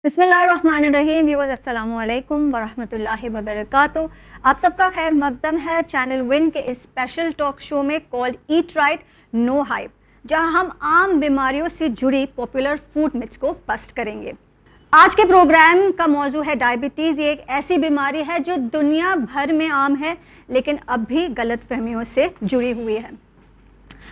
बिस्मिल्लाहिर्रहमानिर्रहीम व्यूअर्स अस्सलाम वालेकुम वरहमतुल्लाहि वबरकातुहू। आप सबका खैर मकदम है चैनल विन के इस स्पेशल टॉक शो में called eat right no hype, जहां हम आम बीमारियों से जुड़ी पॉपुलर फूड मिथ्स को बस्ट करेंगे। आज के प्रोग्राम का मौजू है डायबिटीज़। ये एक ऐसी बीमारी है जो दुनिया भर में आम है, लेकिन अब भी गलतफहमियों से जुड़ी हुई है।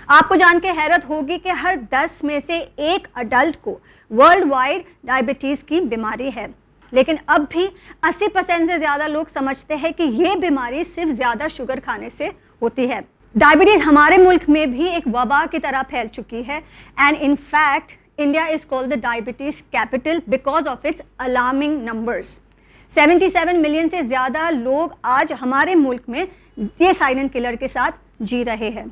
आपको जान के हैरत होगी कि हर 10 में से एक अडल्ट को वर्ल्ड वाइड डायबिटीज़ की बीमारी है, लेकिन अब भी 80% से ज़्यादा लोग समझते हैं कि ये बीमारी सिर्फ ज़्यादा शुगर खाने से होती है। डायबिटीज़ हमारे मुल्क में भी एक वबा की तरह फैल चुकी है and in fact India is called the diabetes capital because of its alarming numbers. 77 million से ज़्यादा लोग आज हमारे मुल्क में ये साइलेंट किलर के साथ जी रहे हैं,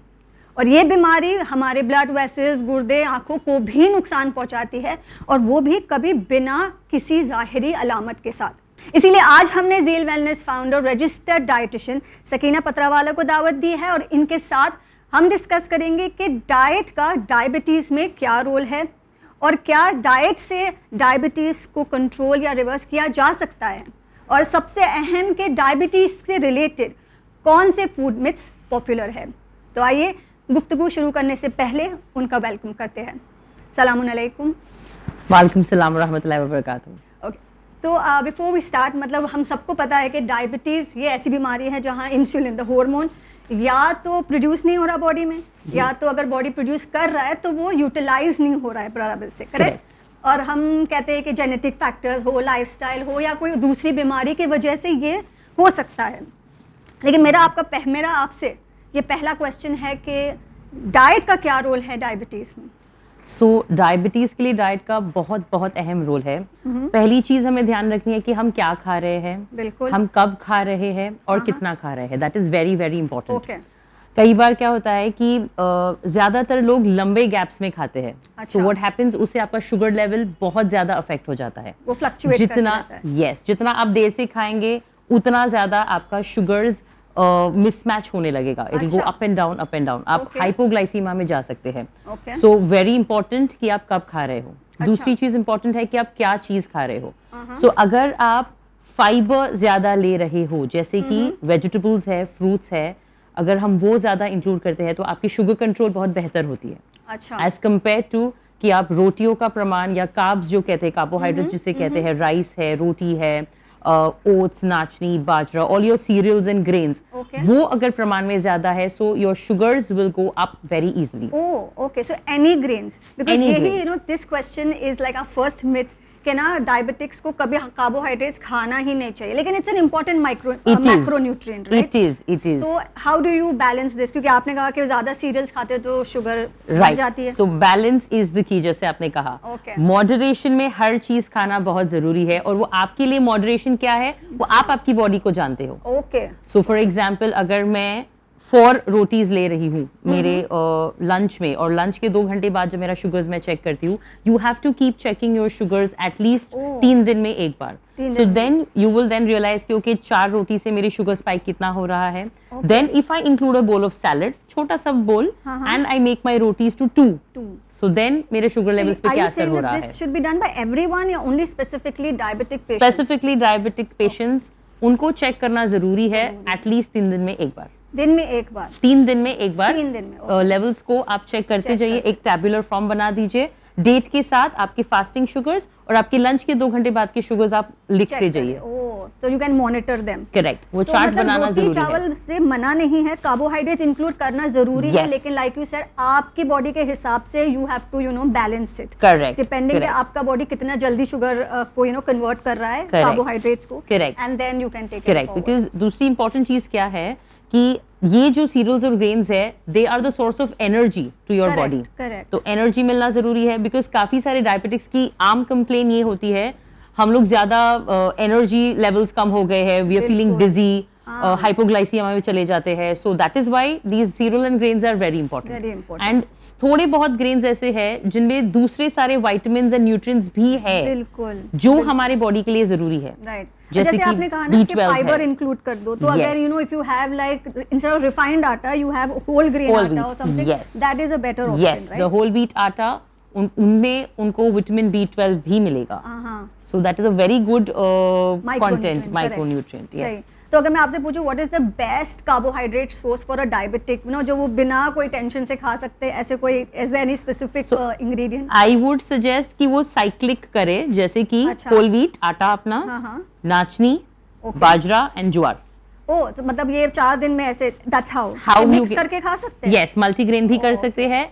और ये बीमारी हमारे ब्लड वेसल्स, गुर्दे, आँखों को भी नुकसान पहुंचाती है, और वो भी कभी बिना किसी ज़ाहिरी अलामत के साथ। इसीलिए आज हमने Zeal wellness founder registered dietitian Sakina Patrawala को दावत दी है, और इनके साथ हम डिस्कस करेंगे कि डाइट का डायबिटीज़ में क्या रोल है और क्या डाइट से डायबिटीज़ को कंट्रोल या रिवर्स किया जा सकता है, और सबसे अहम कि डायबिटीज़ से रिलेटेड कौन से फूड मिथ्स पॉपुलर है। तो आइए गुफ्तगू शुरू करने से पहले उनका वेलकम करते हैं। सलामुन अलैकुम। वालेकुम सलाम रहमतुल्लाहि व बरकातुहू। ओके, तो बिफोर वी स्टार्ट, मतलब हम सबको पता है कि डायबिटीज़ ये ऐसी बीमारी है जहाँ इंसुलिन द हार्मोन या तो प्रोड्यूस नहीं हो रहा बॉडी में, या तो अगर बॉडी प्रोड्यूस कर रहा है तो वो यूटिलाइज नहीं हो रहा है बराबर से, करेक्ट। और हम कहते हैं कि जेनेटिक फैक्टर्स हो, लाइफस्टाइल हो, या कोई दूसरी बीमारी की वजह से ये हो सकता है। लेकिन मेरा आपसे ये पहला क्वेश्चन है कि डाइट का क्या रोल है डायबिटीज़ में? डायबिटीज़ के लिए डाइट का बहुत बहुत अहम रोल है। पहली चीज़ हमें ध्यान रखनी है कि हम क्या खा रहे हैं, बिल्कुल, हम कब खा रहे हैं और कितना खा रहे हैं। That is very very important. कई बार क्या होता है कि ज़्यादातर लोग लंबे गैप्स में खाते हैं, सो व्हाट हैपेंस, उससे आपका शुगर लेवल बहुत ज़्यादा अफेक्ट हो जाता है। वो फ्लक्चुएट जितना आप देर से खाएंगे उतना ज़्यादा आपका शुगर्स मिसमैच होने लगेगा। It will go up and down up and down. आप हाइपोग्लाइसीमा में जा सकते हैं। सो वेरी इंपॉर्टेंट कि आप कब खा रहे हो। दूसरी चीज इंपॉर्टेंट है कि आप क्या चीज खा रहे हो। सो अगर आप फाइबर ज्यादा ले रहे हो, जैसे कि वेजिटेबल्स है, फ्रूट्स है, अगर हम वो ज्यादा इंक्लूड करते हैं तो आपकी शुगर कंट्रोल बहुत बेहतर होती है एज कम्पेयर टू कि आप रोटियों का प्रमाण या कार्ब्स जो कहते हैं, कार्बोहाइड्रेट जिसे कहते हैं, राइस है, रोटी है, ओट्स, नाचनी, बाजरा, all your cereals and grains, वो अगर प्रमाण में ज्यादा है, so your sugars will go up very easily. Okay, so any grains, because यही this question is like a first myth कि ना डायबिटिक्स को कभी कार्बोहाइड्रेट्स खाना ही नहीं चाहिए, लेकिन it's an important macronutrient, right? It is. So how do you balance this? क्योंकि आपने कहा कि ज्यादा सीरियल्स खाते हो तो शुगर बढ़ जाती है। So balance is the key, जैसे आपने कहा। मॉडरेशन में हर चीज खाना बहुत जरूरी है, और वो आपके लिए मॉडरेशन क्या है वो आप आपकी बॉडी को जानते हो। ओके, सो फॉर एग्जाम्पल अगर मैं 4 रोटीज ले रही हूँ मेरे लंच में, और लंच के 2 घंटे बाद जब मेरा शुगर्स मैं चेक करती हूँ, you have to keep checking your sugars at least 3 दिन में एक बार। So then you will then realise कि ओके 4 रोटी से मेरी शुगर स्पाइक कितना हो रहा है। Then if I include a bowl of salad, छोटा सा bowl, and I make my rotis to 2, so then मेरे शुगर लेवल्स पे क्या असर हो रहा है। This should be done by everyone या only specifically diabetic patients? Specifically diabetic patients, उनको चेक करना जरूरी है एटलीस्ट 3 दिन में एक बार। 3 दिन में एक बार लेवल्स को आप चेक करते जाइए। एक टैबुलर फॉर्म बना दीजिए डेट के साथ, आपके फास्टिंग शुगर्स और आपके लंच के 2 घंटे बाद के शुगर्स आप लिखते जाइए। तो you can monitor them. Correct, वो चार्ट बनाना जरूरी है। चावल से मना नहीं है, कार्बोहाइड्रेट्स इंक्लूड करना जरूरी है, लेकिन लाइक यू सेड आपकी बॉडी के हिसाब से you have to balance it. Correct, depending कि आपका बॉडी कितना जल्दी शुगर को कन्वर्ट कर रहा है, कार्बोहाइड्रेट्स को। Correct, and then you can take it. Correct, because दूसरी इंपॉर्टेंट चीज क्या है कि ये जो सीरियल्स और ग्रेन्स है, they are the source of energy to your body. तो एनर्जी मिलना जरूरी है, बिकॉज काफी सारे डायबिटिक्स की आम कंप्लेन ये होती है, हम लोग ज्यादा एनर्जी लेवल्स कम हो गए हैं, we are feeling dizzy, hypoglycaemia में चले जाते हैं। So that is why these cereal and grains are very important. And थोड़े बहुत ग्रेन्स ऐसे हैं जिनमें दूसरे सारे विटामिन्स एंड न्यूट्रिएंट्स भी है, बिल्कुल, जो हमारे बॉडी के लिए जरूरी है। राइट, जैसे आपने कहा ना कि फाइबर इंक्लूड कर दो, तो अगर if you have like instead of refined atta you have whole grain atta और something, that is a better option, right? The whole wheat atta, उनमें उनको विटामिन B12 भी मिलेगा। So that is a very good Micronutrient, content, micronutrient. सही। Yes. तो अगर मैं आपसे पूछूं what is the best carbohydrate source for a diabetic, you know, जो वो बिना कोई टेंशन से खा सकते हैं, ऐसे कोई is there any specific ingredient? I would suggest कि वो साइक्लिक करे, जैसे कि अच्छा। होल व्हीट आटा अपना, हाँ, नाचनी, Okay. बाजरा एंड ज्वार। ओ, तो मतलब ये 4 दिन में ऐसे, that's how you mix get- करके खा सकते हैं? Yes, मल्टीग्रेन भी कर Oh, सकते हैं।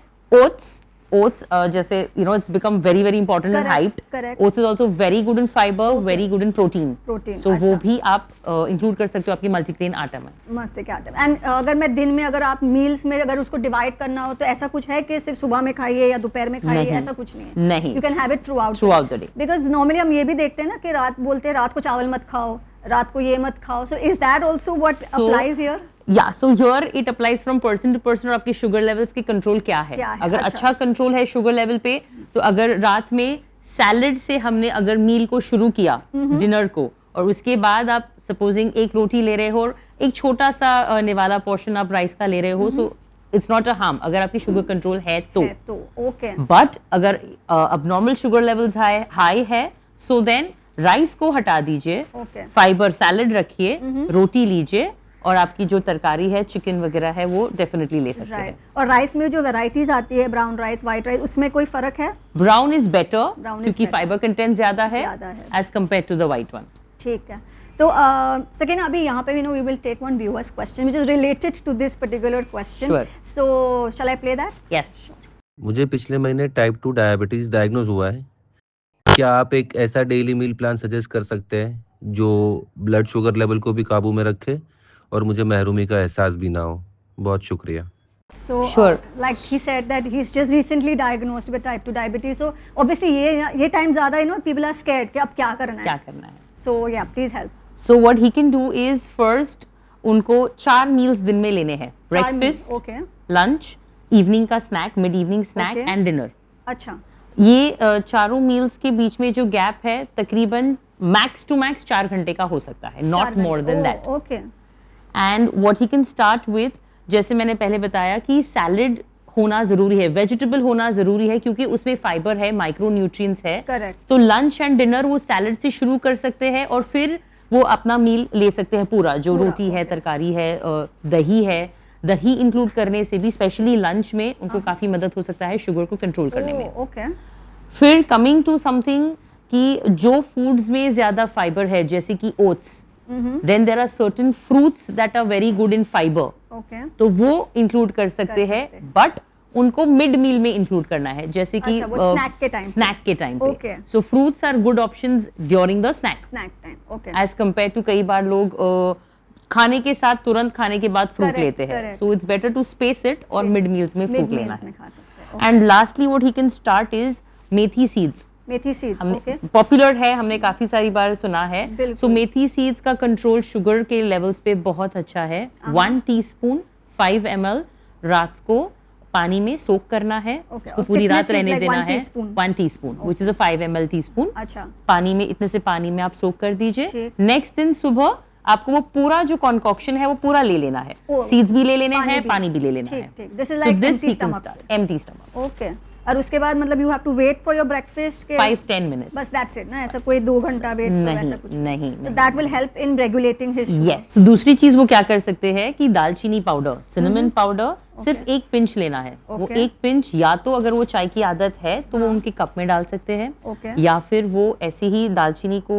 ओट्स जैसे you know it's become very very important in Correct, height. correct. Oats is also very good in fibre, very good in protein. Protein, सो वो अच्छा। भी आप इंक्लूड कर सकते हो आपकी मल्टीग्रेन आटा में। मस्त है, क्या एंड अगर मैं दिन में, अगर आप मील्स में अगर उसको डिवाइड करना हो, तो ऐसा कुछ है कि सिर्फ सुबह में खाइए या दोपहर में खाइए, नहीं। ऐसा कुछ नहीं है? नहीं। You can have it through out Throughout the day. Because normally हम ये भी देखते हैं ना कि रात बोलते हैं रात को चावल मत खाओ, रात को ये मत खाओ, so is that also what applies here? या so here it applies from person to person, और आपके शुगर लेवल्स की कंट्रोल क्या है। अगर अच्छा कंट्रोल है शुगर लेवल पे, तो अगर रात में सैलेड से हमने अगर मील को शुरू किया डिनर को, और उसके बाद आप सपोजिंग एक रोटी ले रहे हो और एक छोटा सा निवाला पोर्शन आप राइस का ले रहे हो, so it's not a harm अगर आपकी शुगर कंट्रोल है तो। ओके, बट अगर अब नॉर्मल शुगर लेवल्स हाई है, सो देन राइस को हटा दीजिए, ओके, फाइबर सैलेड रखिए, रोटी लीजिए, और आपकी जो तरकारी है चिकन वगैरह है वो डेफिनेटली ले सकते हैं। राइट। और राइस में जो वैरायटीज आती है, ब्राउन राइस, व्हाइट राइस, उसमें कोई फर्क है? Brown is better Brown is क्योंकि better. फाइबर कंटेंट ज्यादा है as compared to the white one. ठीक है। तो सेकेंड, अभी यहाँ पे we will take one viewers question which is related to this particular question, Sure. So shall I play that? Yes. मुझे पिछले महीने टाइप 2 डायबिटीज डायग्नोज हुआ है। क्या आप एक ऐसा डेली मील प्लान सजेस्ट कर सकते हैं जो ब्लड शुगर लेवल को भी काबू में रखे और मुझे महरूमी का एहसास भी ना हो? बहुत शुक्रिया। So, Sure. like he said that he's just recently diagnosed with type 2 diabetes. So obviously ये time ज़्यादा, you know, people are scared कि अब क्या करना क्या है. करना है? So yeah, please help. So what he can do is first उनको 4 मील्स दिन में लेने हैं, ब्रेकफास्ट, Okay. लंच, इवनिंग का snack, mid evening snack Okay. And dinner. अच्छा. ये चारों मील्स के बीच में जो गैप है तकरीबन मैक्स टू मैक्स 4 घंटे का हो सकता है, not more than that. Okay. And what he can start with, जैसे मैंने पहले बताया कि सैलेड होना जरूरी है, वेजिटेबल होना जरूरी है, क्योंकि उसमें फाइबर है, माइक्रो न्यूट्रिएंट्स है। Correct. तो लंच एंड डिनर वो सैलेड से शुरू कर सकते हैं और फिर वो अपना मील ले सकते हैं पूरा, जो पूरा, रोटी है, okay. तरकारी है, दही है। दही इंक्लूड करने से भी स्पेशली लंच में उनको काफी मदद हो सकता है शुगर को कंट्रोल करने में। Okay. फिर कमिंग टू समथिंग कि जो फूड्स में ज्यादा फाइबर है, जैसे कि oats, then there are certain fruits that are very good in fibre, Okay. तो वो इंक्लूड कर सकते हैं, सकते हैं। बट उनको मिड मील में इंक्लूड करना है, जैसे कि अच्छा, वो snack के time पे। स्नैक के टाइम पे। Okay. So fruits are good options during the snack Snack time. Okay. As compare to कई बार लोग खाने के साथ तुरंत खाने के बाद फ्रूट Correct, लेते हैं। correct. So it's better to space it और Space. मिड मील्स में Mid फ्रूट meals लेना में है। खा सकते हैं. And lastly what he can start is methi seeds. Methi seeds. हमने Okay. पॉपुलर है, हमने काफी सारी बार सुना है। बिल्कुल। सो मेथी सीड्स का कंट्रोल शुगर के लेवल्स पे बहुत अच्छा है। 1 टीस्पून 5 ml रात को पानी में सोक करना है, Okay. उसको और पूरी कितने रात seeds, रहने like देना 1 है। teaspoon? 1 teaspoon which is a 5 ml teaspoon अच्छा. पानी में, इतने से पानी में आप सोक कर दीजिए। ठीक। नेक्स्ट दिन सुबह आपको वो पूरा जो कॉन्कॉक्शन है वो पूरा ले लेना है, Oh, सीड्स भी ले लेने पानी हैं, भी। पानी भी ले लेना ठीक, है। ठीक. This is like empty stomach. Empty stomach. Okay. और उसके बाद मतलब you have to wait for your breakfast के 5-10 मिनट्स। बस दैट्स इट ना, ऐसा कोई 2 घंटा वेट नहीं, ऐसा कुछ नहीं, तो नहीं। That will help in regulating his sugar. Yes. दूसरी चीज वो क्या कर सकते हैं कि दालचीनी पाउडर, सिनेमन पाउडर सिर्फ 1 पिंच लेना है। वो Okay. 1 पिंच या तो अगर वो चाय की आदत है तो वो उनके कप में डाल सकते हैं, Okay. या फिर वो ऐसे ही दालचीनी को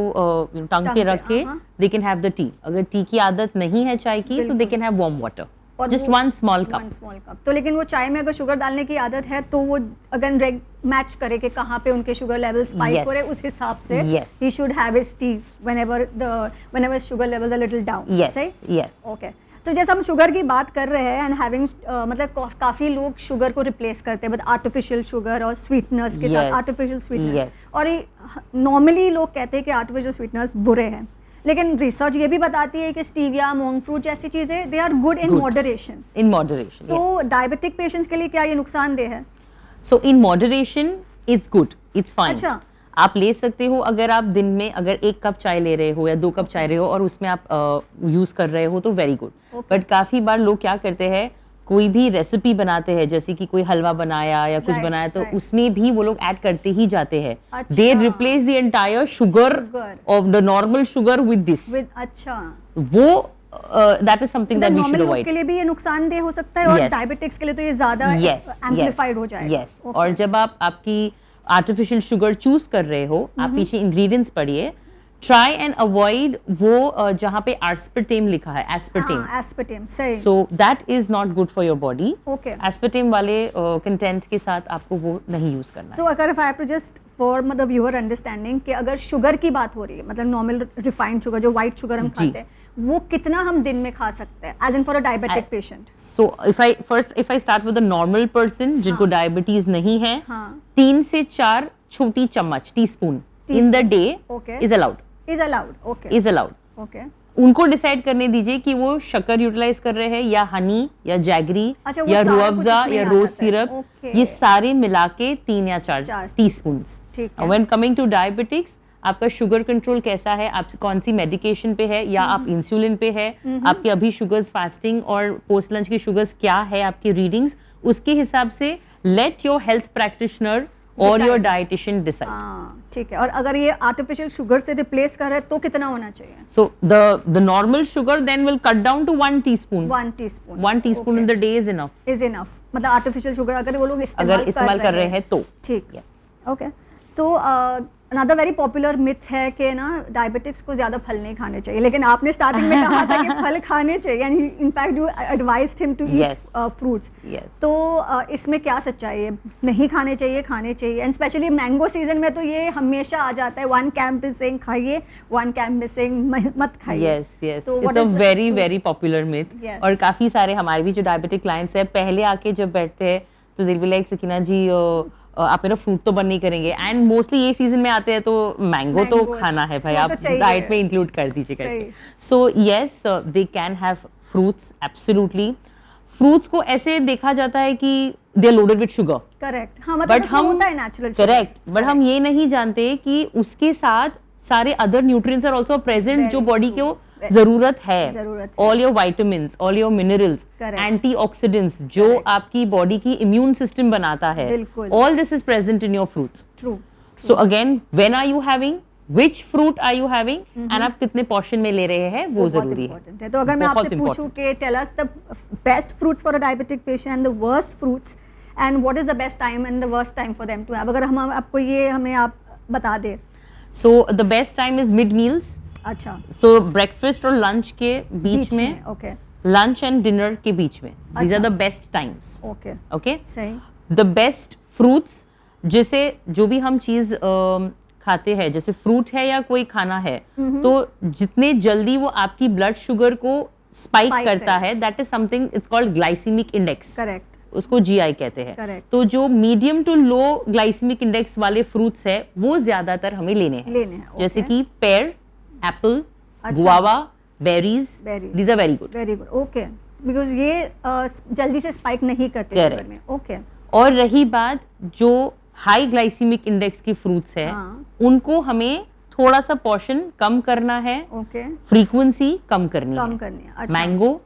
टंग टंग पे पे, रख के हाँ। दे कैन हैव द टी। अगर टी की आदत नहीं है चाय की तो दे बिल्कुल। कैन हैव वार्म वाटर, और जस्ट वो 1 स्मॉल कप। 1 small cup. तो लेकिन वो चाय में अगर शुगर डालने की आदत है तो वो अगर मैच करे कि कहाँ पे उनके शुगर लेवल स्पाइक Yes. हो रहे, उस हिसाब से Yes. He should have his tea whenever sugar levels are little down. Yes सही. यस। ओके. तो जैसे हम शुगर की बात कर रहे हैं एंड हैविंग मतलब काफी लोग शुगर को रिप्लेस करते हैं विद आर्टिफिशियल शुगर और स्वीटनर्स के साथ Yes. Artificial sweetener. Yes. और नॉर्मली लोग कहते हैं कि आर्टिफिशियल स्वीटनर्स बुरे हैं, लेकिन रिसर्च ये भी बताती है कि स्टीविया, मोंग फ्रूट जैसी चीजें they are good in Good. Moderation. In moderation. तो डायबिटिक पेशेंट्स के लिए क्या ये नुकसानदेह है? So in moderation it's good, it's fine. अच्छा. आप ले सकते हो, अगर आप दिन में अगर 1 कप चाय ले रहे हो या 2 कप चाय रहे हो और उसमें आप यूज कर रहे हो तो वेरी गुड। Okay. बट काफी बार लोग क्या करते हैं, कोई भी रेसिपी बनाते हैं, जैसे कि कोई हलवा बनाया या कुछ बनाया, तो उसमें भी वो लोग ऐड करते ही जाते हैं. They replace the entire sugar of the normal sugar with this. अच्छा, वो that is something that we should avoid. के लिए भी ये नुकसानदेह हो सकता है और डायबिटिक्स के लिए तो ये ज्यादा एम्प्लीफाइड हो जाएगा. यस, और जब आप आपकी आर्टिफिशियल शुगर चूज कर रहे हो, आप पीछे इंग्रेडिएंट्स पढ़िए. ट्राई एंड अवॉइड वो जहाँ पे एस्पार्टेम लिखा है, एस्पार्टेम, सही. So that is not good for your body. Aspartame वाले कंटेंट के साथ आपको वो नहीं यूज करना. तो अगर if I have to just for मतलब व्यूअर अंडरस्टैंडिंग कि अगर शुगर की बात हो रही है, मतलब नॉर्मल रिफाइंड शुगर जो व्हाइट शुगर हम खाते हैं, वो कितना हम दिन में खा सकते हैं as in for a diabetic patient? So if I start with a normal person जिनको डायबिटीज नहीं है, 3 से 4 छोटी चम्मच, teaspoon in the day is allowed. Is allowed. उनको डिसाइड करने दीजिए कि वो शक्कर यूटिलाइज कर रहे हैं या हनी या जैगरी या रूह अफ़ज़ा या रोज सिरप. ये सारे मिला के 3 या 4 teaspoon. When coming to diabetics, आपका शुगर कंट्रोल कैसा है, आप कौन सी मेडिकेशन पे है या आप इंसुलिन पे है, आपके अभी शुगर्स फास्टिंग और पोस्ट लंच की शुगर्स क्या है, आपकी रीडिंग्स, उसके हिसाब से लेट योर हेल्थ प्रैक्टिशनर और योर डाइटिशियन डिसाइड. ठीक है. और अगर ये आर्टिफिशियल शुगर से रिप्लेस कर रहे हैं तो कितना होना चाहिए? So the normal sugar then will cut down to 1 teaspoon. 1 teaspoon in the day is enough. मतलब आर्टिफिशियल शुगर अगर वो लोग इस्तेमाल कर रहे हैं तो ठीक है. ओके. तो अनदर वेरी पॉपुलर मिथ है कि ना डायबिटिक्स को ज्यादा फल नहीं खाने चाहिए, लेकिन आपने स्टार्टिंग में कहा था कि फल खाने चाहिए, यानी in fact you advised him to eat fruits. तो इसमें क्या सच्चाई है? नहीं खाने चाहिए, खाने चाहिए? एंड स्पेशली मैंगो सीजन में तो ये हमेशा आ जाता है, वन कैंप इज सेइंग खाइए, वन कैंप इज सेइंग मत खाइए. तो it's a very very popular myth. और काफी सारे हमारे भी जो डायबिटिक क्लाइंट्स है, पहले आके जब बैठते हैं तो दे विल लाइक, सकीना जी आप मेरा फ्रूट तो बंद नहीं करेंगे. एंड मोस्टली ये सीजन में आते हैं तो मैंगो तो खाना है भाई, आप डाइट में इंक्लूड कर दीजिए करके. So yes, they can have fruits, absolutely. Fruits को ऐसे देखा जाता है कि they are loaded with sugar. Correct. हाँ, मतलब हम होता है नेचुरल. करेक्ट. बट हम ये नहीं जानते कि उसके साथ सारे other nutrients are also present जो बॉडी को जरूरत है. All your vitamins, all your minerals, antioxidants जो आपकी बॉडी की इम्यून सिस्टम बनाता है, all this is present in your fruits. True. So again, when are you having, which fruit are you having, and आप कितने पोर्शन में ले रहे हैं, वो जरूरी है. तो अगर मैं आपसे पूछूं कि tell us the best fruits for a diabetic patient and the worst fruits, and what is the best time and the worst time for them to have, अगर हम आपको ये हमें आप बता दे. So the best time is mid meals. अच्छा. So breakfast और lunch के बीच में. Okay. Lunch and dinner के बीच में. These are the best times. Okay. Okay. सही. The best fruits, जैसे जो भी हम चीज खाते हैं, जैसे फ्रूट है या कोई खाना है, तो जितने जल्दी वो आपकी ब्लड शुगर को स्पाइक करता है, that is something, it's called glycaemic index. Correct. उसको जीआई कहते हैं. Correct. तो जो medium to low glycaemic index वाले फ्रूट्स है वो ज्यादातर हमें लेने हैं. Okay. जैसे कि pear, apple, guava, berries, these are very good. Very good. Okay. Because ये जल्दी से स्पाइक नहीं करते शुगर में. ओके. और रही बात जो हाई ग्लाइसेमिक इंडेक्स की फ्रूट्स है, उनको हमें थोड़ा सा पोर्शन कम करना है. ओके. फ्रीक्वेंसी कम करनी है. मैंगो,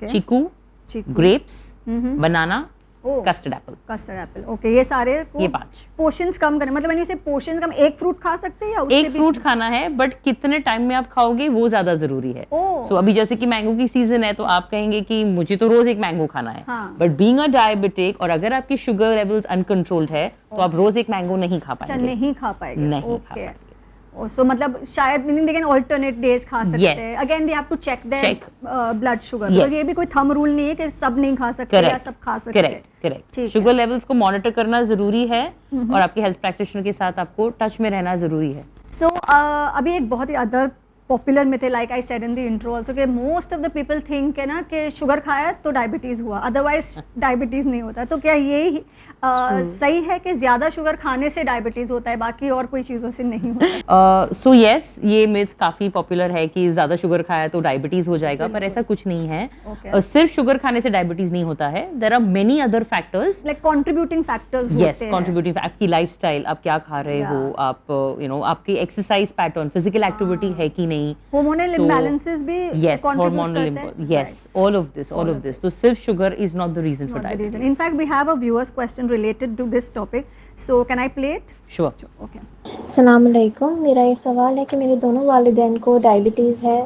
चीकू, ग्रेप्स, बनाना, कस्टर्ड एप्पल. ओके. ये सारे ये 5 पोर्शंस कम करने, मतलब मैंने पोर्शन कम, एक फ्रूट खा सकते हैं या उससे एक फ्रूट खाना है, बट कितने टाइम में आप खाओगे वो ज्यादा जरूरी है. सो अभी जैसे कि मैंगो की सीजन है तो आप कहेंगे कि मुझे तो रोज एक मैंगो खाना है, बट बीइंग अ डायबिटिक और अगर आपकी शुगर लेवल्स अनकंट्रोल्ड है तो आप रोज एक मैंगो नहीं खा पाएंगे. नहीं खा पाएंगे. सो मतलब शायद दे कैन अल्टरनेट डेज खा सकते हैं. Again they have to check their blood sugar. तो ये भी कोई थंब रूल नहीं है कि सब नहीं खा सकते या सब खा सकते हैं. करेक्ट. शुगर लेवल्स को मॉनिटर करना जरूरी है और आपके हेल्थ प्रैक्टिशनर के साथ आपको टच में रहना जरूरी है. सो अभी एक बहुत ही अदर पॉपुलर में थे, like I said in the intro also, कि most of the people think है ना कि शुगर खाया तो डायबिटीज हुआ, अदरवाइज डायबिटीज नहीं होता. तो क्या ये सही है कि ज्यादा शुगर खाने से डायबिटीज होता है, बाकी और कोई चीजों से नहीं होता? सो यस, ये मिथ काफी पॉपुलर है कि ज्यादा शुगर खाया तो डायबिटीज हो जाएगा, पर ऐसा कुछ नहीं है. सिर्फ शुगर खाने से डायबिटीज नहीं होता है. There are many other factors, like contributing factors होते हैं. Yes, contributing. आपकी लाइफस्टाइल, आप क्या खा रहे हो, आप आपकी एक्सरसाइज पैटर्न, फिजिकल एक्टिविटी है कि नहीं नहीं, hormonal imbalances भी yes, contribute hormonal करते हैं? yes, all of this. तो सिर्फ sugar is not the reason for Not the diabetes. reason. In fact, we have a viewer's question related to this topic. So can I play it? Sure. Okay. अस्सलाम वालेकुम, मेरा ये सवाल है कि मेरे दोनों वालिदैन को डायबिटीज़ है।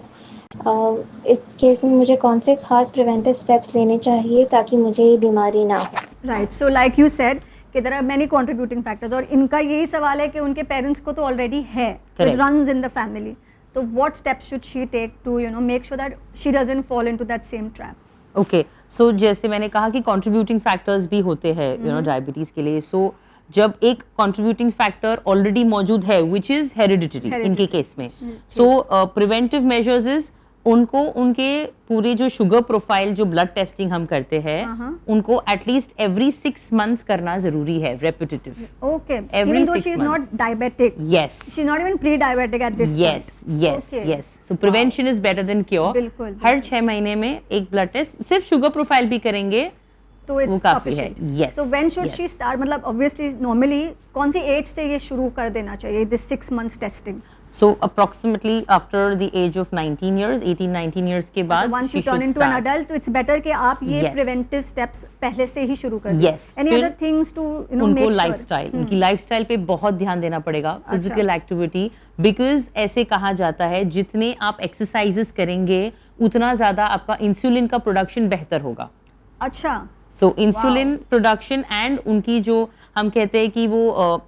इस केस में मुझे कौन से खास प्रिवेंटिव स्टेप्स लेने चाहिए ताकि मुझे ये बीमारी ना हो? Right. So like you said कि there are many contributing factors और इनका यही सवाल है कि उनके पेरेंट्स को तो ऑलरेडी है, so it Correct. runs in the family. तो what steps should she take to make sure that she doesn't fall into that same trap? Okay so जैसे मैंने कहा कि कंट्रीब्यूटिंग फैक्टर्स भी होते हैं डायबिटीज के लिए। सो जब एक कंट्रीब्यूटिंग फैक्टर ऑलरेडी मौजूद है विच इज हेरिडिटरी इनके केस में, सो प्रिवेंटिव मेजर्स इज उनको उनके पूरे जो शुगर प्रोफाइल जो ब्लड टेस्टिंग हम करते हैं उनको एटलीस्ट एवरी 6 months करना जरूरी है, repetitive. Okay. Every Even though 6 she is months. not diabetic. Yes. She's not even pre-diabetic at this yes point. yes Okay. yes so prevention is better than cure। बिल्कुल, हर 6 महीने में एक blood test सिर्फ sugar profile भी करेंगे तो वो it's काफी है। sufficient. Yes, So when should yes. she start? मतलब obviously normally कौन सी एज से ये शुरू कर देना चाहिए this 6 months testing? So approximately after the age of 19 years, 18-19 years के बाद Once she you turn should into an start। adult, तो it's better कि आप ये Yes. preventive steps पहले से ही शुरू कर दें। Yes. Any फिर other things to उनको make sure? लाइफस्टाइल इनकी लाइफस्टाइल पे बहुत ध्यान देना पड़ेगा, फिजिकल एक्टिविटी, बिकॉज ऐसे कहा जाता है जितने आप एक्सरसाइजेस करेंगे उतना ज्यादा आपका इंसुलिन का प्रोडक्शन बेहतर होगा। अच्छा। सो इंसुलिन प्रोडक्शन एंड उनकी जो हम कहते हैं कि वो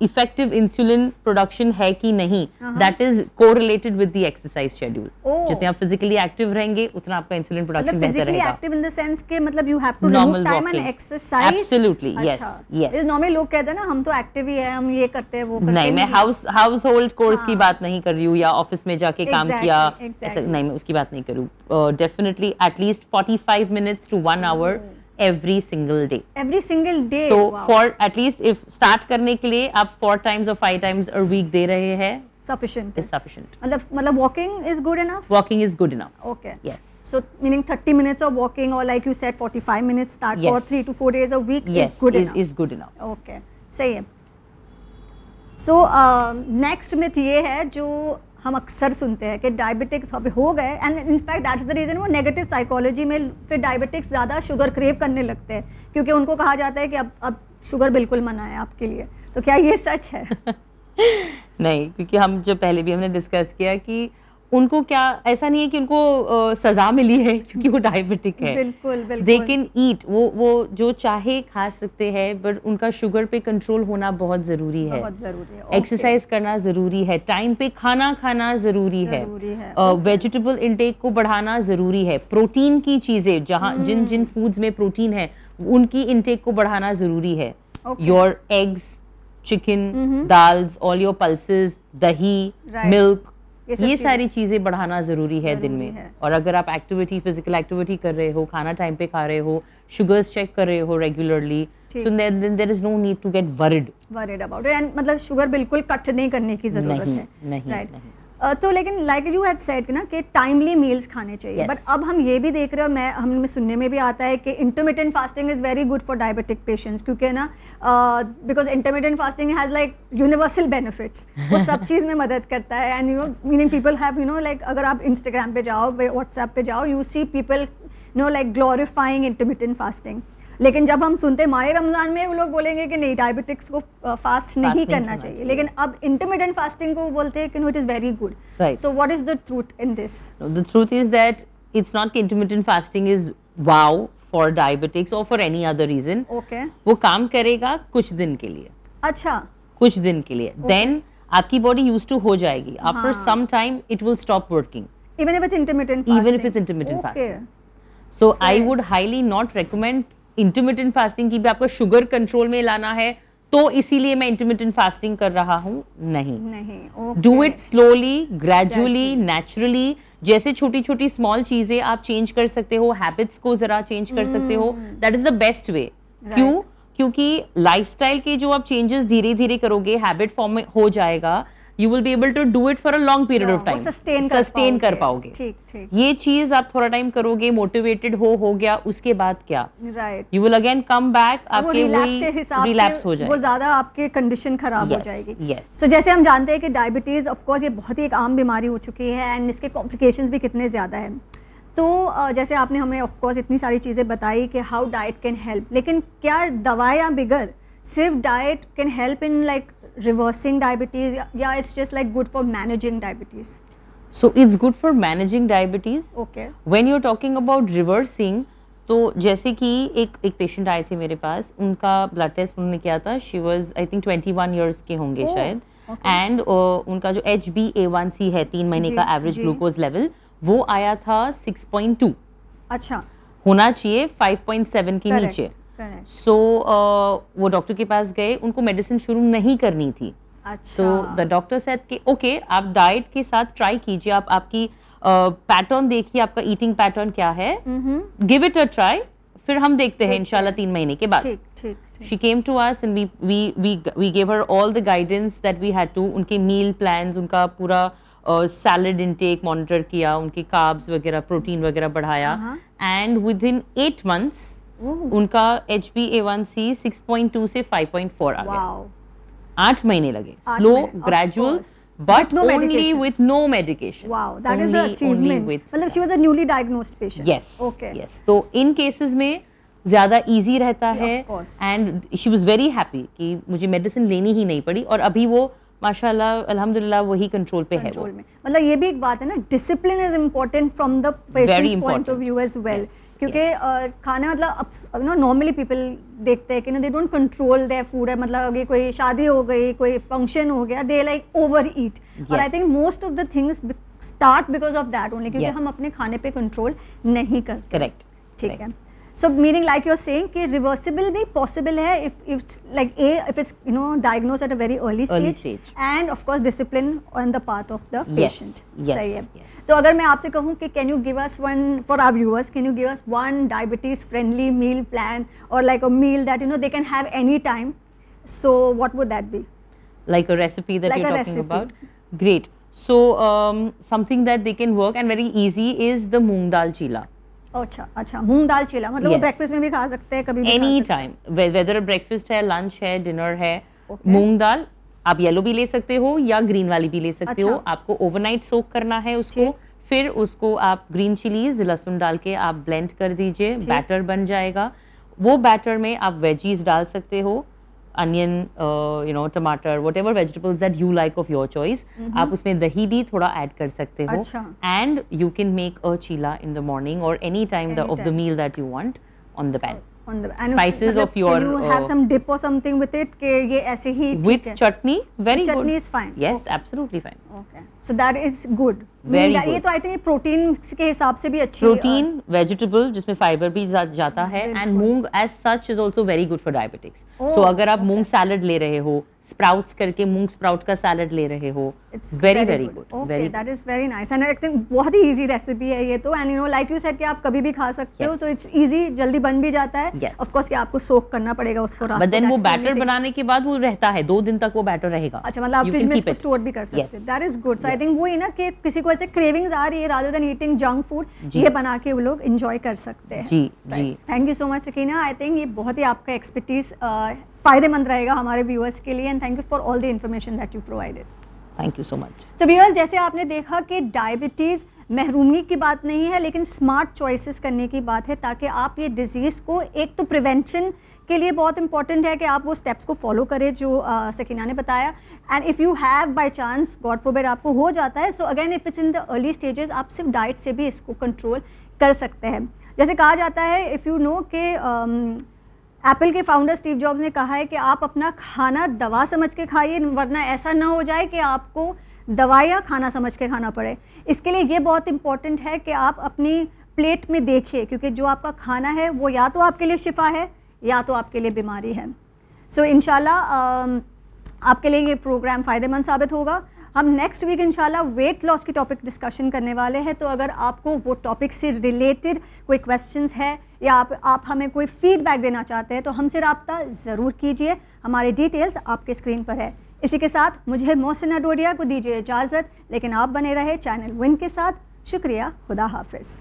इफेक्टिव इंसुलिन प्रोडक्शन है कि नहीं, that is correlated with the exercise schedule. जितने आप फिजिकली एक्टिव रहेंगे उतना आपका इंसुलिन प्रोडक्शन मतलब बेहतर physically रहेगा। active in the sense के मतलब you have to remove time and exercise। Absolutely, yes, अच्छा। yes। Because normally लोग कहते हैं ना हम तो एक्टिव ही है, हम ये करते हैं वो करते नहीं, हैं। मैं हाउस होल्ड कोर्स की बात नहीं कर रही हूँ या ऑफिस में जाके काम Exactly, किया, exactly. ऐसा नहीं, मैं उसकी बात नहीं करूँ। Definitely at least 45 minutes to 1 hour every single day। Every single day। So wow. for at least if start करने के लिए आप 4 times or 5 times a week दे रहे हैं, Sufficient। is sufficient। मतलब walking is good enough? Walking is good enough। Okay। Yes। So meaning 30 minutes of walking or like you said 45 minutes start Yes. for 3 to 4 days a week Yes, is good enough। is good enough। Okay, सही है। So next myth ये है जो हम अक्सर सुनते हैं कि डायबिटिक्स अभी हो गए and in fact that's the reason वो नेगेटिव साइकोलॉजी में फिर डायबिटिक्स ज़्यादा शुगर क्रेव करने लगते हैं क्योंकि उनको कहा जाता है कि अब शुगर बिल्कुल मना है आपके लिए। तो क्या ये सच है? नहीं, क्योंकि हम जो पहले भी हमने डिस्कस किया कि उनको क्या ऐसा नहीं है कि उनको सजा मिली है क्योंकि वो डायबिटिक है। बिल्कुल बिल्कुल। दे कैन ईट, वो जो चाहे खा सकते हैं, बट उनका शुगर पे कंट्रोल होना बहुत जरूरी है। बहुत जरूरी है। एक्सरसाइज करना जरूरी है, टाइम पे खाना खाना जरूरी है, वेजिटेबल इनटेक को बढ़ाना जरूरी है, प्रोटीन की चीजें जहाँ जिन फूड्स में प्रोटीन है उनकी इनटेक को बढ़ाना जरूरी है। Your eggs, chicken, dals, all your pulses, दही, मिल्क, ये सारी चीजें बढ़ाना जरूरी है दिन में। और अगर आप एक्टिविटी, फिजिकल एक्टिविटी कर रहे हो, खाना टाइम पे खा रहे हो, शुगर्स चेक कर रहे हो regularly, so then there is no need to get worried about it. And मतलब शुगर बिल्कुल कट नहीं करने की जरूरत है। नहीं, राइट। तो लेकिन लाइक यू हैड सेड ना कि टाइमली मील्स खाने चाहिए, बट अब हम ये भी देख रहे हैं और हमें सुनने में भी आता है कि intermittent fasting is very good for diabetic patients क्योंकि ना because intermittent fasting has like universal benefits, वो सब चीज़ में मदद करता है। And meaning people have like अगर आप इंस्टाग्राम पे जाओ, व्हाट्सएप पे जाओ, you see people like glorifying intermittent fasting. लेकिन जब हम सुनते माहे रमजान में वो लोग बोलेंगे कि नहीं डायबिटिक्स को फास्ट नहीं करना चाहिए, लेकिन अब इंटरमिटेंट फास्टिंग को बोलते हैं कि no it is very good. So what is the truth in this? The truth is that it's not कि intermittent fasting is wow for diabetics और for any other reason. Okay. वो काम करेगा कुछ दिन के लिए। अच्छा, कुछ दिन के लिए, देन आपकी बॉडी यूज्ड टू हो जाएगी। After some time it will stop working, even if it's intermittent fasting? even if it's intermittent Okay. fasting. So I would highly not recommend intermittent fasting की भी आपको शुगर कंट्रोल में लाना है तो इसीलिए मैं इंटरमिटेंट फास्टिंग कर रहा हूँ, नहीं। okay. Do it slowly, gradually, naturally. जैसे छोटी छोटी स्मॉल चीजें आप चेंज कर सकते हो, हैबिट्स को जरा चेंज कर सकते हो, that is the best way. क्यों? क्योंकि लाइफस्टाइल के जो आप चेंजेस धीरे धीरे करोगे, हैबिट फॉर्म में हो जाएगा, you will be able to do it for a long period of time. Sustain कर पाओगे. ठीक. ये चीज आप थोड़ा टाइम करोगे, मोटिवेटेड हो गया, उसके बाद क्या? Right. You will again come back, आपके रिलैप्स हो जाएगा, वो ज्यादा आपके कंडीशन खराब हो जाएगी. Yes. So जैसे हम जानते हैं कि डायबिटीज ऑफ कोर्स ये बहुत ही एक आम बीमारी हो चुकी है एंड इसके कॉम्प्लिकेशंस भी कितने ज्यादा हैं. तो जैसे आपने हमें ऑफ कोर्स इतनी सारी चीज़ें बताई कि हाउ डाइट कैन हेल्प, लेकिन क्या दवाइयाँ बिगर सिर्फ diet can help in like reversing diabetes या it's just like good for managing diabetes? So it's good for managing diabetes. Okay. When you are talking about reversing, तो जैसे कि एक पेशेंट आए थे मेरे पास, उनका ब्लड टेस्ट उन्होंने किया था, she was I think 21 years के होंगे शायद, एंड उनका जो HbA1c है 3 महीने का एवरेज ग्लूकोज लेवल, वो आया था 6.2. अच्छा. होना चाहिए 5.7 के नीचे. सो वो डॉक्टर के पास गए, उनको मेडिसिन शुरू नहीं करनी थी. सो द डॉक्टर सेड कि ओके, आप डाइट के साथ ट्राई कीजिए, आप आपकी पैटर्न देखिए, आपका ईटिंग पैटर्न क्या है, गिव इट अ ट्राई, फिर हम देखते हैं इंशाल्लाह 3 महीने के बाद. She came to us and we gave her all the guidance that we had to. उनके meal plans, उनका पूरा सैलड इनटेक मॉनिटर किया, उनके कार्ब्स वगैरह, प्रोटीन वगैरह बढ़ाया, एंड विद इन 8 months उनका HbA1c 6.2 से 5.4 आ गया. 8 महीने लगे. Slow, gradual, but only with no medication. Wow, that is an achievement. मतलब she was a newly diagnosed patient. Yes. Okay. Yes. तो इन केसेस में ज्यादा इजी रहता है, and she was very happy कि मुझे मेडिसिन लेनी ही नहीं पड़ी, और अभी वो माशाल्लाह अल्हम्दुलिल्लाह वही कंट्रोल पे है. वो मतलब ये भी एक बात है ना, discipline is important from the patients point of view as well. क्योंकि खाना मतलब नो नॉर्मली पीपल देखते हैं कि ना they don't control their food. मतलब अगर कोई शादी हो गई, कोई फंक्शन हो गया, दे लाइक ओवर ईट. और I think most of the things start because of that only, क्योंकि हम अपने खाने पे कंट्रोल नहीं करते. करेक्ट. ठीक है. So meaning like you're saying कि reversible भी possible है if it's diagnosed at a very early stage and of course discipline on the part of the patient. सही है. तो अगर मैं आपसे कहूँ कि can you give us one for our viewers, can you give us one diabetes friendly meal plan or like a meal that they can have any time, so what would that be? Like a recipe that you're talking about? Great. So something that they can work and very easy is the moong dal chila. अच्छा, मूंग दाल चीला. मतलब वो breakfast में भी खा सकते हैं, कभी भी एनी टाइम, वेदर ब्रेकफास्ट है, लंच है, डिनर है. मूंग दाल आप येलो भी ले सकते हो या ग्रीन वाली भी ले सकते हो. आपको ओवरनाइट सोक करना है उसको, फिर उसको आप ग्रीन चिलीज, लहसुन डाल के आप ब्लेंड कर दीजिए, बैटर बन जाएगा. वो बैटर में आप वेजीज डाल सकते हो, अनियन, टमाटर, whatever vegetables that you like of your choice. आप उसमें दही भी थोड़ा ऐड कर सकते हो, and you can make a chilla in the morning और any time of the meal that you want on the pan. Spices of your. Can you have some dip or something with it? कि ये ऐसे ही with chutney, very good. Chutney is fine. Yes, absolutely fine. Okay, so that is good. Very good. ये तो I think protein के हिसाब से भी अच्छी. प्रोटीन, वेजिटेबल जिसमें फाइबर भी जाता है, and moong as such is also very good for diabetics. So अगर आप मूंग सैलड ले रहे हो, स्प्राउट्स करके मूंग स्प्राउट का सैलड ले रहे हो, it's very good. Okay, that is very nice and I think बहुत ही easy रेसिपी है ये तो, and like you said कि आप कभी भी खा सकते हो, तो it's easy, जल्दी बन भी जाता है. Of course कि आपको सोक करना पड़ेगा उसको रात को. But then वो बैटर बनाने के बाद वो रहता है 2 दिन तक, वो बैटर रहेगा. अच्छा, मतलब आप फ्रिज में इसको स्टोर भी कर सकते हैं. That is good. So I think वही ना कि किसी को ऐसे क्रेविंग्स आ रही है, rather than eating junk food, ये बना के वो लोग enjoy कर सकते हैं. जी. Thank you so much Sakina. I think ये बहुत ही आपका एक्सपर्टीज फायदेमंद रहेगा हमारे व्यूअर्स के लिए, and thank you for all the information that you provided. Thank you so much. So viewers, जैसे आपने देखा कि डायबिटीज़ महरूमी की बात नहीं है, लेकिन स्मार्ट चॉइसेस करने की बात है, ताकि आप ये डिजीज़ को, एक तो प्रिवेंशन के लिए बहुत इंपॉर्टेंट है कि आप वो स्टेप्स को फॉलो करें जो सकीना ने बताया, and if you have by chance, God forbid, आपको हो जाता है, so again if it's in the early stages, आप सिर्फ डाइट से भी इसको कंट्रोल कर सकते हैं. जैसे कहा जाता है, इफ़ यू नो कि एप्पल के फाउंडर स्टीव जॉब्स ने कहा है कि आप अपना खाना दवा समझ के खाइए, वरना ऐसा ना हो जाए कि आपको दवाइयाँ खाना समझ के खाना पड़े. इसके लिए ये बहुत इंपॉर्टेंट है कि आप अपनी प्लेट में देखिए, क्योंकि जो आपका खाना है वो या तो आपके लिए शिफा है या तो आपके लिए बीमारी है. सो इंशाल्लाह आपके लिए ये प्रोग्राम फ़ायदेमंद साबित होगा. हम नेक्स्ट वीक इंशाल्लाह वेट लॉस की टॉपिक डिस्कशन करने वाले हैं, तो अगर आपको वो टॉपिक से रिलेटेड कोई क्वेश्चंस है या आप हमें कोई फीडबैक देना चाहते हैं, तो हमसे रब्ता ज़रूर कीजिए. हमारे डिटेल्स आपके स्क्रीन पर है. इसी के साथ मुझे मोहसिना डोडिया को दीजिए इजाज़त, लेकिन आप बने रहे चैनल विन के साथ। शुक्रिया, खुदा हाफिज़।